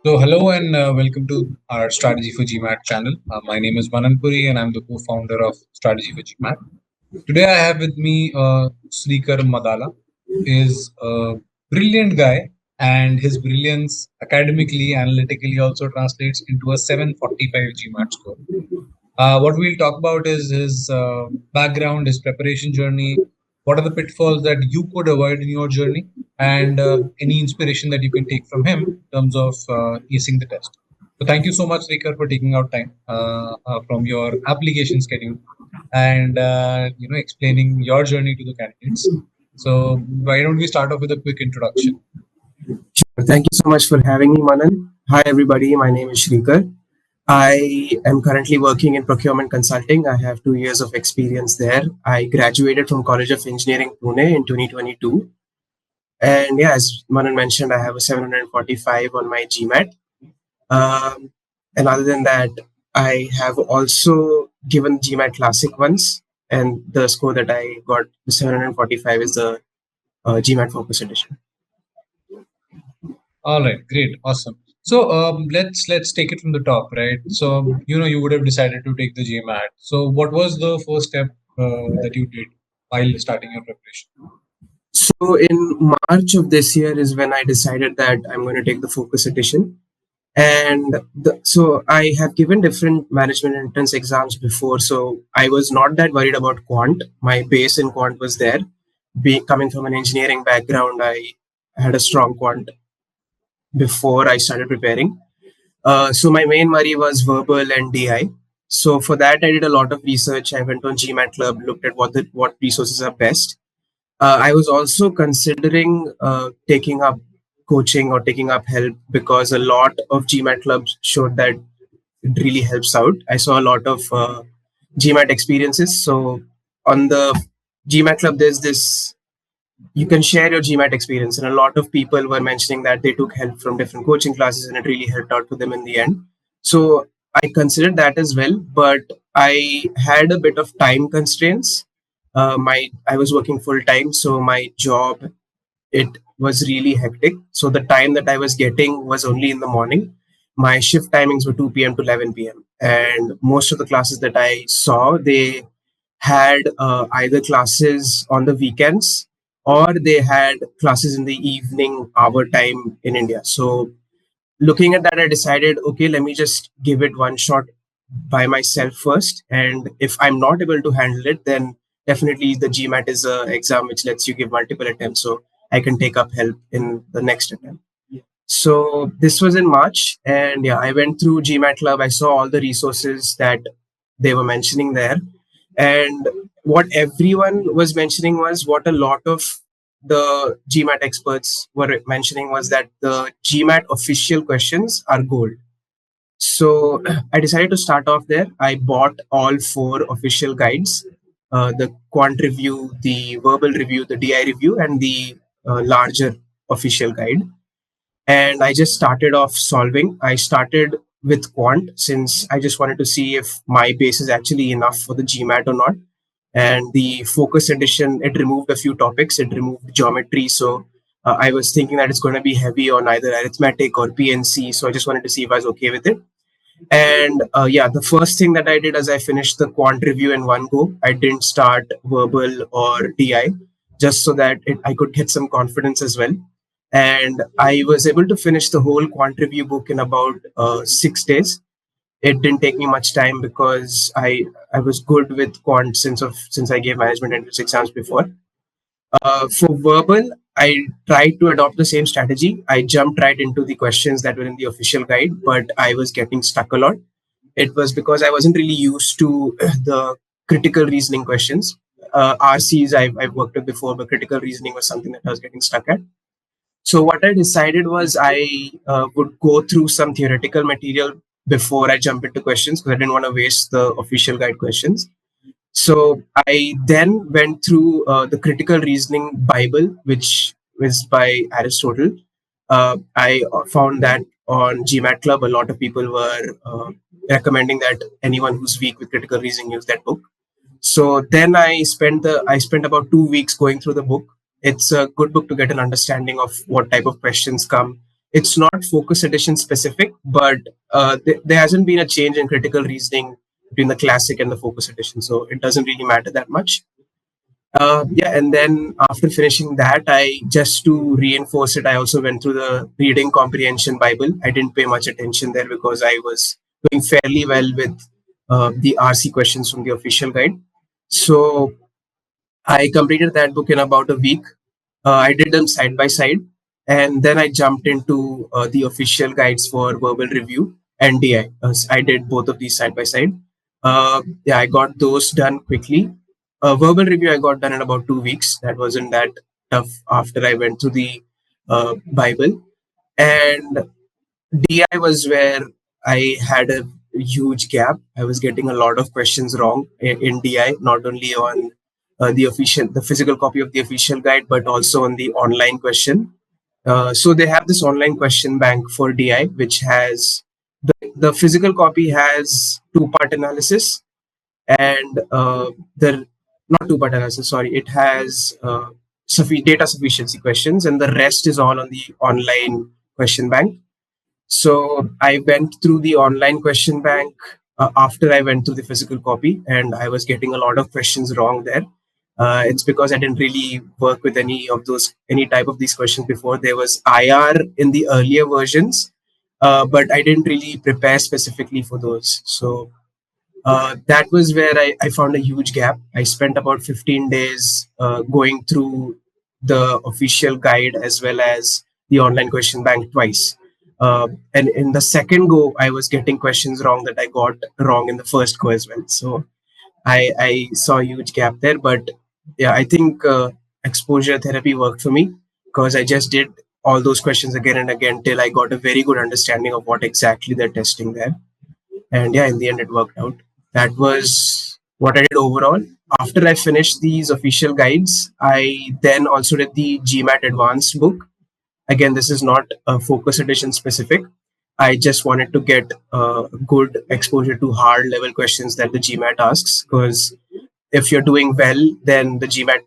Hello and welcome to our Strategy for GMAT channel. My name is Manan Puri and I'm the co-founder of Strategy for GMAT. Today I have with me Sreekar Madala. Is a brilliant guy, and his brilliance academically, analytically also translates into a 745 GMAT score. What we'll talk about is his background, his preparation journey, what are the pitfalls that you could avoid in your journey, and any inspiration that you can take from him in terms of acing the test. So, thank you so much, Rikar, for taking out time from your application schedule and explaining your journey to the candidates. So, why don't we start off with a quick introduction? Sure. Thank you so much for having me, Manan. Hi, everybody. My name is Sreekar. I am currently working in procurement consulting. I have 2 years of experience there. I graduated from College of Engineering, Pune in 2022. And yeah, as Manan mentioned, I have a 745 on my GMAT. And other than that, I have also given GMAT Classic once. And the score that I got, the 745, is the GMAT Focus Edition. All right, great, awesome. So let's take it from the top, right? So you would have decided to take the GMAT. So what was the first step that you did while starting your preparation? So in March of this year is when I decided that I'm going to take the Focus Edition. And so I have given different management entrance exams before. So I was not that worried about quant. My base in quant was there. Coming from an engineering background, I had a strong quant before I started preparing. So my main worry was verbal and DI. So for that, I did a lot of research. I went on GMAT Club, looked at what resources are best. I was also considering taking up coaching or taking up help because a lot of GMAT clubs showed that it really helps out. I saw a lot of GMAT experiences. So on the GMAT club, there's this, you can share your GMAT experience, and a lot of people were mentioning that they took help from different coaching classes and it really helped out for them in the end. So I considered that as well, but I had a bit of time constraints. I was working full time, so my job, it was really hectic. So the time that I was getting was only in the morning. My shift timings were 2 p.m. to 11 p.m. And most of the classes that I saw, they had either classes on the weekends or they had classes in the evening hour time in India. So looking at that, I decided, okay, let me just give it one shot by myself first. And if I'm not able to handle it, then definitely the GMAT is a exam which lets you give multiple attempts. So I can take up help in the next attempt. So this was in March, and yeah, I went through GMAT Club. I saw all the resources that they were mentioning there, and what everyone was mentioning was what a lot of the GMAT experts were mentioning was that the GMAT official questions are gold. So I decided to start off there. I bought all four official guides: the quant review, the verbal review, the DI review, and the larger official guide. And I just started off solving. I started with quant since I just wanted to see if my base is actually enough for the GMAT or not. And the focus edition, it removed a few topics. It removed geometry. So I was thinking that it's going to be heavy on either arithmetic or PNC. So I just wanted to see if I was okay with it. And yeah, the first thing that I did is I finished the quant review in one go. I didn't start verbal or DI just so that I could get some confidence as well. And I was able to finish the whole quant review book in about 6 days. It didn't take me much time because I was good with quant since I gave management entrance exams before. For verbal, I tried to adopt the same strategy. I jumped right into the questions that were in the official guide, but I was getting stuck a lot. It was because I wasn't really used to the critical reasoning questions. RCs I've worked with before, but critical reasoning was something that I was getting stuck at. So what I decided was I would go through some theoretical material before I jump into questions because I didn't want to waste the official guide questions. So I then went through the critical reasoning Bible, which was by Aristotle. I found that on GMAT Club, a lot of people were recommending that anyone who's weak with critical reasoning use that book. So then I spent about 2 weeks going through the book. It's a good book to get an understanding of what type of questions come It's not focus edition specific, but there hasn't been a change in critical reasoning between the classic and the focus edition, so it doesn't really matter that much. Yeah, and then after finishing that, I just to reinforce it, I also went through the reading comprehension Bible. I didn't pay much attention there because I was doing fairly well with the RC questions from the official guide. So I completed that book in about a week. I did them side by side, and then I jumped into the official guides for verbal review and DI. I did both of these side by side. Yeah, I got those done quickly. Verbal review I got done in about 2 weeks. That wasn't that tough after I went through the Bible. And DI was where I had a huge gap. I was getting a lot of questions wrong in DI, not only on the physical copy of the official guide, but also on the online question. So they have this online question bank for DI, which has the physical copy has two-part analysis, and the not two-part analysis. Sorry, it has data sufficiency questions, and the rest is all on the online question bank. So I went through the online question bank after I went through the physical copy, and I was getting a lot of questions wrong there. It's because I didn't really work with any type of these questions before. There was IR in the earlier versions, but I didn't really prepare specifically for those. So that was where I found a huge gap. I spent about 15 days going through the official guide as well as the online question bank twice. And in the second go, I was getting questions wrong that I got wrong in the first go as well. So I saw a huge gap there. But yeah, I think exposure therapy worked for me because I just did all those questions again and again till I got a very good understanding of what exactly they're testing there. And yeah, in the end, it worked out. That was what I did overall. After I finished these official guides, I then also did the GMAT Advanced book. Again, this is not a focus edition specific. I just wanted to get good exposure to hard level questions that the GMAT asks, because if you're doing well, then the GMAT,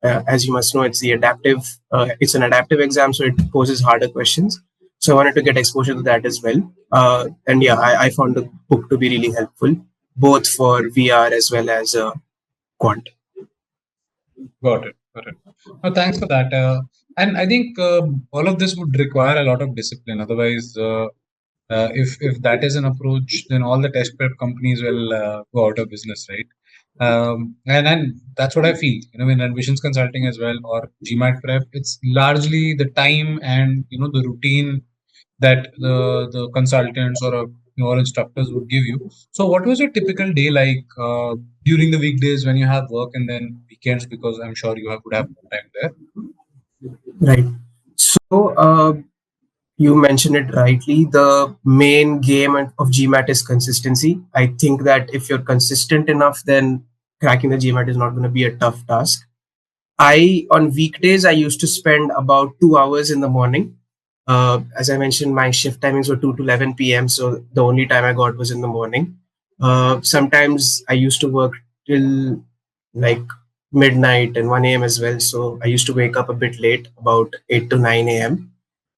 as you must know, it's an adaptive exam, so it poses harder questions. So I wanted to get exposure to that as well. And yeah, I found the book to be really helpful, both for VR as well as quant. Got it. Got it. Thanks for that. And I think all of this would require a lot of discipline. Otherwise, if that is an approach, then all the test prep companies will go out of business, right? And that's what I feel. In admissions consulting as well or GMAT prep, it's largely the time and the routine that the consultants or instructors would give you. So, what was your typical day like during the weekdays when you have work and then weekends? Because I'm sure would have more time there. Right. So you mentioned it rightly. The main game of GMAT is consistency. I think that if you're consistent enough, then cracking the GMAT is not going to be a tough task. On weekdays, I used to spend about 2 hours in the morning. As I mentioned, my shift timings were 2 to 11 p.m. So the only time I got was in the morning. Sometimes I used to work till like midnight and 1 a.m. as well. So I used to wake up a bit late, about 8 to 9 a.m.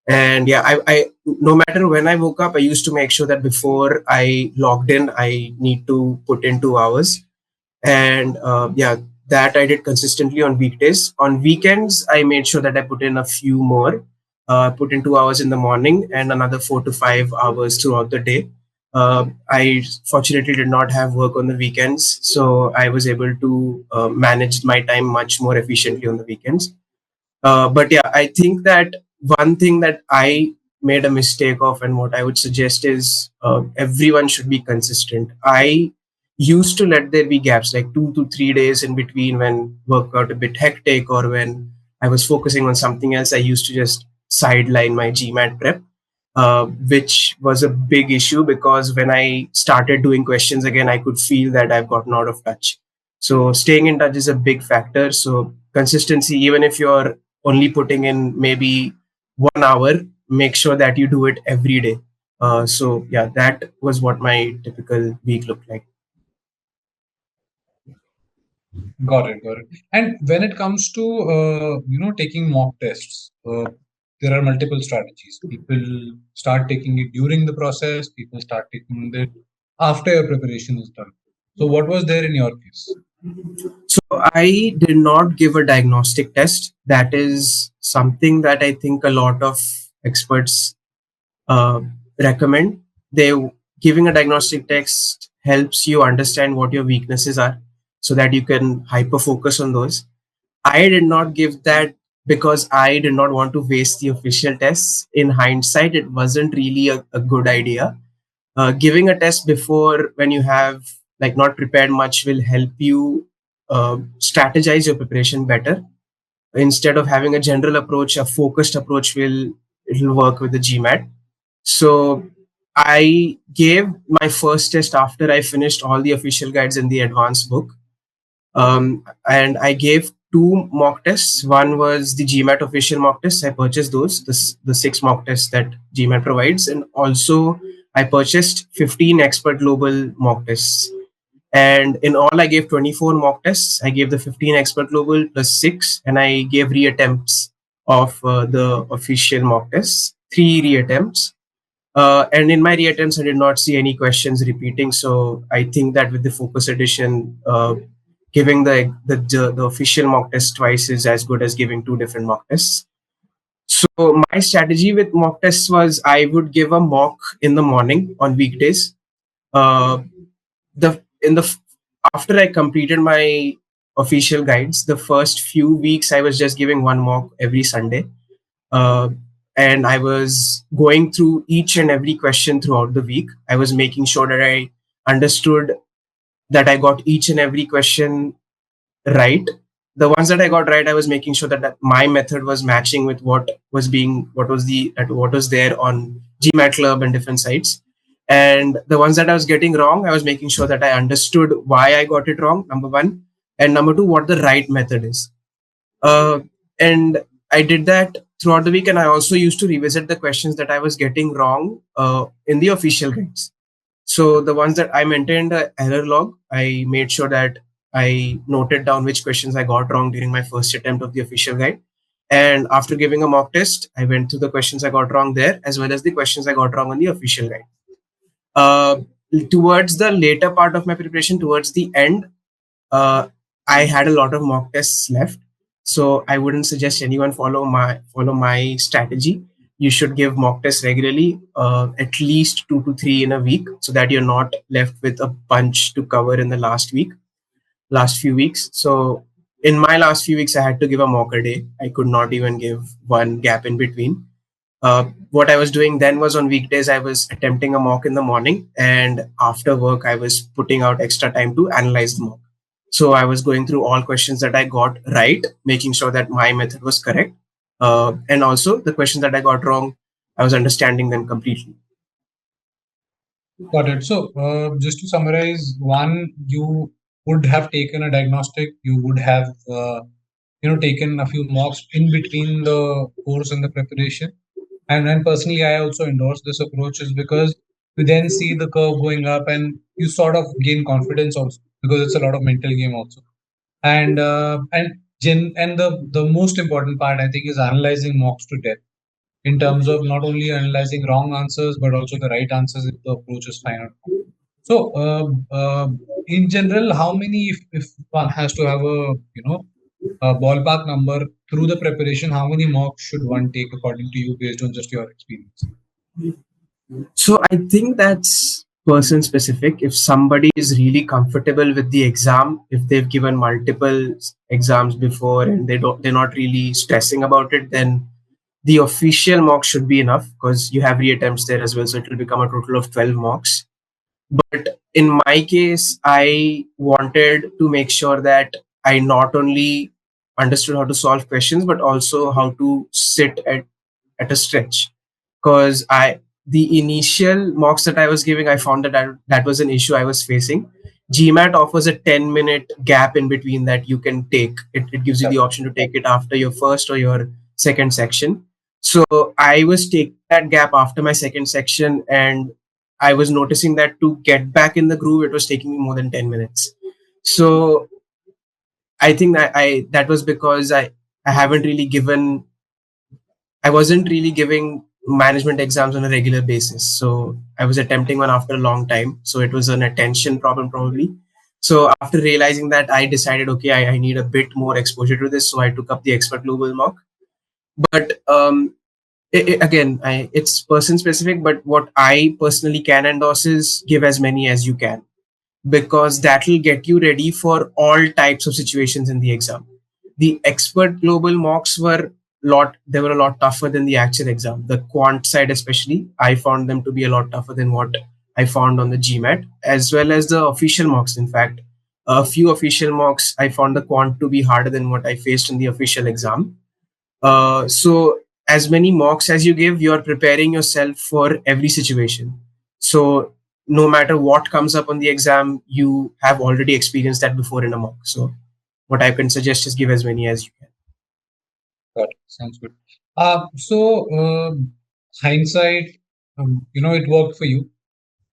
And yeah, I no matter when I woke up, I used to make sure that before I logged in, I need to put in 2 hours. And yeah, that I did consistently on weekdays. On weekends, I made sure that I put in a few more. Put in 2 hours in the morning and another 4 to 5 hours throughout the day. I fortunately did not have work on the weekends, so I was able to manage my time much more efficiently on the weekends. But yeah, I think that one thing that I made a mistake of, and what I would suggest is everyone should be consistent. I used to let there be gaps like 2 to 3 days in between when work got a bit hectic or when I was focusing on something else. I used to just sideline my GMAT prep, which was a big issue because when I started doing questions again, I could feel that I've gotten out of touch. So staying in touch is a big factor. So consistency, even if you're only putting in maybe 1 hour, make sure that you do it every day. So yeah, that was what my typical week looked like. Got it. Got it. And when it comes to taking mock tests, there are multiple strategies. People start taking it during the process, people start taking it after your preparation is done. So, what was there in your case? So I did not give a diagnostic test. That is something that I think a lot of experts uh, recommend. They giving a diagnostic test helps you understand what your weaknesses are, so that you can hyper focus on those. I did not give that because I did not want to waste the official tests. In hindsight, it wasn't really a good idea. Giving a test before, when you have like not prepared much, will help you strategize your preparation better. Instead of having a general approach, a focused approach will work with the GMAT. So I gave my first test after I finished all the official guides in the advanced book. And I gave two mock tests. One was the GMAT official mock tests. I purchased those, the six mock tests that GMAT provides. And also, I purchased 15 expert global mock tests. And in all, I gave 24 mock tests. I gave the 15 expert global plus six, and I gave reattempts of the official mock tests, three reattempts. And in my reattempts, I did not see any questions repeating. So I think that with the focus edition, giving the official mock test twice is as good as giving two different mock tests. So my strategy with mock tests was I would give a mock in the morning on weekdays. Uh, the in the After I completed my official guides, the first few weeks I was just giving one mock every Sunday, uh, and I was going through each and every question throughout the week. I was making sure that I understood, that I got each and every question right. The ones that I got right, I was making sure that my method was matching with what was there on GMAT Club and different sites. And the ones that I was getting wrong, I was making sure that I understood why I got it wrong, number one, and number two, what the right method is. And I did that throughout the week, and I also used to revisit the questions that I was getting wrong in the official guides. So the ones that I maintained a error log, I made sure that I noted down which questions I got wrong during my first attempt of the official guide. And after giving a mock test, I went through the questions I got wrong there, as well as the questions I got wrong on the official guide. Uh, Towards the later part of my preparation, towards the end, uh, I had a lot of mock tests left. So I wouldn't suggest anyone follow my strategy. You should give mock tests regularly, at least 2 to 3 in a week, so that you're not left with a bunch to cover in the last few weeks. So in my last few weeks, I had to give a mock a day. I could not even give one gap in between. What I was doing then was, on weekdays, I was attempting a mock in the morning, and after work, I was putting out extra time to analyze the mock. So I was going through all questions that I got right, making sure that my method was correct. And also the questions that I got wrong, I was understanding them completely. Got it. So, just to summarize, one, you would have taken a diagnostic, you would have, taken a few mocks in between the course and the preparation. And personally, I also endorse this approach is because you then see the curve going up and you sort of gain confidence also because it's a lot of mental game also. And the most important part I think is analyzing mocks to death in terms of not only analyzing wrong answers but also the right answers if the approach is fine or not. So, in general, how many, if one has to have a ballpark number through the preparation, how many mocks should one take according to you based on just your experience? So I think that's person specific. If somebody is really comfortable with the exam, if they've given multiple exams before and they're not really stressing about it, then the official mock should be enough, because you have reattempts there as well. So it will become a total of 12 mocks. But in my case, I wanted to make sure that I not only understood how to solve questions, but also how to sit at a stretch. Because the initial mocks that I was giving, I found that was an issue I was facing. GMAT offers a 10-minute gap in between that you can take. It gives you the option to take it after your first or your second section. So I was taking that gap after my second section, and I was noticing that to get back in the groove, it was taking me more than 10 minutes. So I think that was because I haven't really given I wasn't really giving management exams on a regular basis. So I was attempting one after a long time. So it was an attention problem probably. So after realizing that, I decided, okay, I need a bit more exposure to this. So I took up the expert global mock. But again, it's person specific. But what I personally can endorse is give as many as you can, because that will get you ready for all types of situations in the exam. The expert global mocks were a lot tougher than the actual exam. The quant side especially, I found them to be a lot tougher than what I found on the GMAT, as well as the official mocks. In fact, a few official mocks, I found the quant to be harder than what I faced in the official exam. So as many mocks as you give, you're preparing yourself for every situation. So no matter what comes up on the exam, you have already experienced that before in a mock. So what I can suggest is give as many as you can. Got it. Sounds good. Hindsight, it worked for you.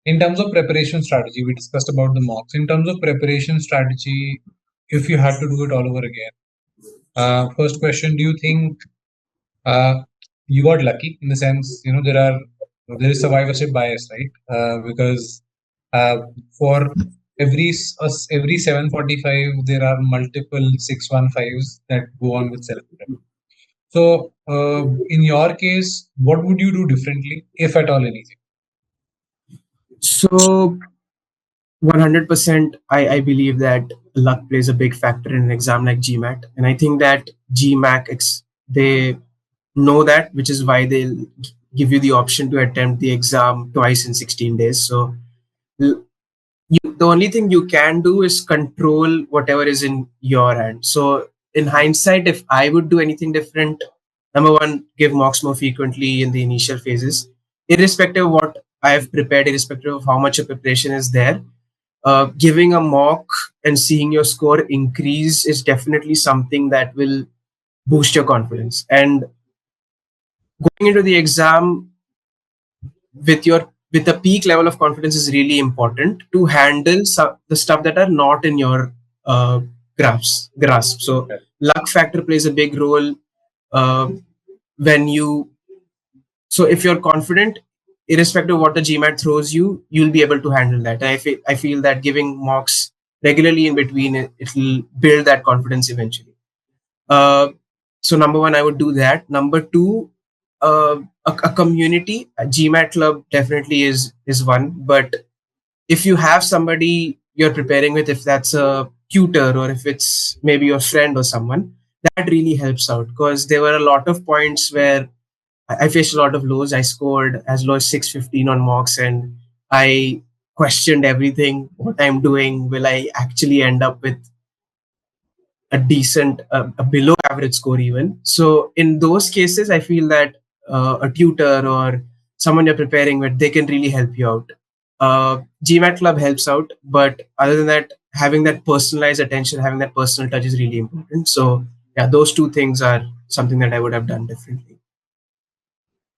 In terms of preparation strategy, we discussed about the mocks. In terms of preparation strategy, if you had to do it all over again, first question: do you think you got lucky in the sense, there is survivorship bias, right? Because uh, for every 745, there are multiple 615s that go on with self prep. So, in your case, what would you do differently, if at all anything? So 100%, I believe that luck plays a big factor in an exam like GMAT. And I think that they know that, which is why they'll give you the option to attempt the exam twice in 16 days. So the only thing you can do is control whatever is in your hand. So in hindsight, if I would do anything different, number one, give mocks more frequently in the initial phases, irrespective of what I have prepared, irrespective of how much of preparation is there. Giving a mock and seeing your score increase is definitely something that will boost your confidence. And going into the exam with a peak level of confidence is really important to handle the stuff that are not in your uh, grasp. So luck factor plays a big role uh, when you. So if you're confident, irrespective of what the GMAT throws you, you'll be able to handle that. I feel that giving mocks regularly in between it'll build that confidence eventually. Uh, so number one, I would do that. Number two, a community, a GMAT club definitely is one. But if you have somebody you're preparing with, if that's a tutor or if it's maybe your friend or someone, that really helps out, because there were a lot of points where I faced a lot of lows. I scored as low as 615 on mocks, and I questioned everything. What I'm doing? Will I actually end up with a decent, a below average score even? So in those cases, I feel that a tutor or someone you're preparing with, they can really help you out. GMAT Club helps out, but other than that, having that personalized attention, having that personal touch is really important. So yeah, those two things are something that I would have done differently.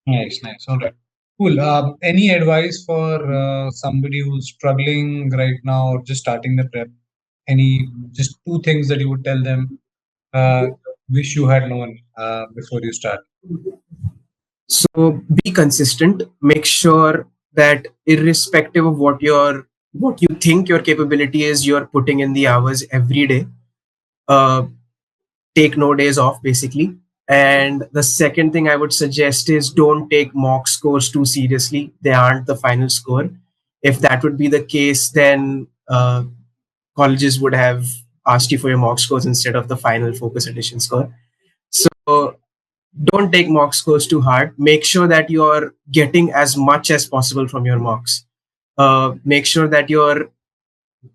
Nice, nice. All right. Cool. Any advice for somebody who's struggling right now or just starting the prep? Just two things that you would tell them, uh, wish you had known before you start? So be consistent. Make sure that irrespective of what you think your capability is, you're putting in the hours every day. Uh, Take no days off, basically. And the second thing I would suggest is don't take mock scores too seriously. They aren't the final score. If that would be the case, then colleges would have asked you for your mock scores instead of the final focus edition score. So don't take mock scores too hard. Make sure that you're getting as much as possible from your mocks. Make sure that you're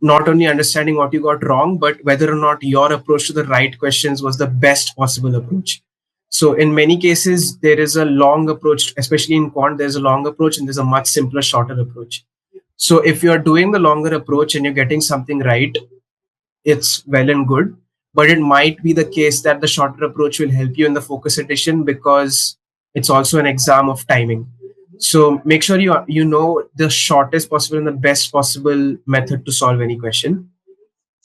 not only understanding what you got wrong, but whether or not your approach to the right questions was the best possible approach. So in many cases, there is a long approach, especially in quant, there's a long approach and there's a much simpler, shorter approach. So if you're doing the longer approach and you're getting something right, it's well and good. But it might be the case that the shorter approach will help you in the focus edition, because it's also an exam of timing. So make sure you know the shortest possible and the best possible method to solve any question.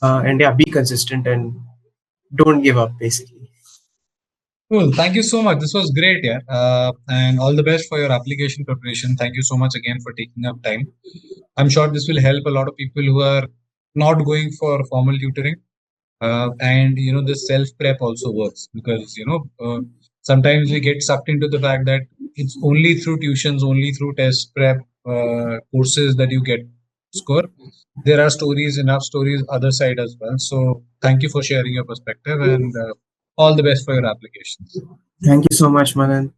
And yeah, be consistent and don't give up, basically. Cool. Thank you so much. This was great, yeah. And all the best for your application preparation. Thank you so much again for taking up time. I'm sure this will help a lot of people who are not going for formal tutoring. And this self prep also works because sometimes we get sucked into the fact that it's only through tuitions, only through test prep courses that you get score. There are stories, enough stories, other side as well. So thank you for sharing your perspective, and all the best for your applications. Thank you so much, Manan.